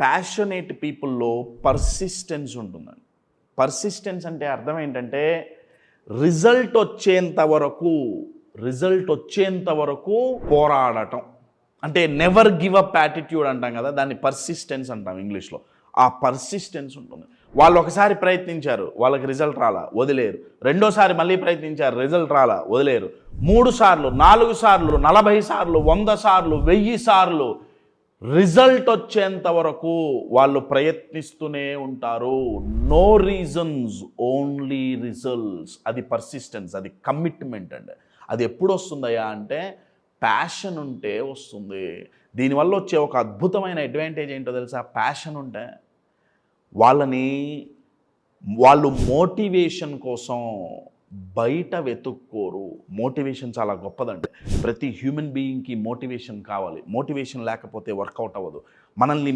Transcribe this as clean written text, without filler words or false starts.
Passionate పీపుల్లో persistence ఉంటుందండి. Persistence అంటే అర్థం ఏంటంటే రిజల్ట్ వచ్చేంత వరకు పోరాడటం. అంటే నెవర్ గివ్ అప్ యాటిట్యూడ్ అంటాం కదా, దాన్ని పర్సిస్టెన్స్ అంటాం ఇంగ్లీష్లో. ఆ పర్సిస్టెన్స్ ఉంటుంది. వాళ్ళు ఒకసారి ప్రయత్నించారు, వాళ్ళకి రిజల్ట్ రాలా, వదిలేరు. రెండోసారి మళ్ళీ ప్రయత్నించారు, రిజల్ట్ రాలా, వదిలేరు. 3 సార్లు, 4 సార్లు, 40 సార్లు, 100 సార్లు, 1000 సార్లు రిజల్ట్ వచ్చేంత వరకు వాళ్ళు ప్రయత్నిస్తూనే ఉంటారు. No reasons, only results. అది పర్సిస్టెన్స్, అది కమిట్మెంట్ అండి. అది ఎప్పుడు వస్తుందయ్యా అంటే ప్యాషన్ ఉంటే వస్తుంది. దీనివల్ల వచ్చే ఒక అద్భుతమైన అడ్వాంటేజ్ ఏంటో తెలుసా? ప్యాషన్ ఉంటే వాళ్ళు మోటివేషన్ కోసం బయట వెతుక్కోరు. మోటివేషన్ చాలా గొప్పదండి. ప్రతి హ్యూమన్ బీయింగ్కి మోటివేషన్ కావాలి. మోటివేషన్ లేకపోతే వర్కౌట్ అవ్వదు. మనల్ని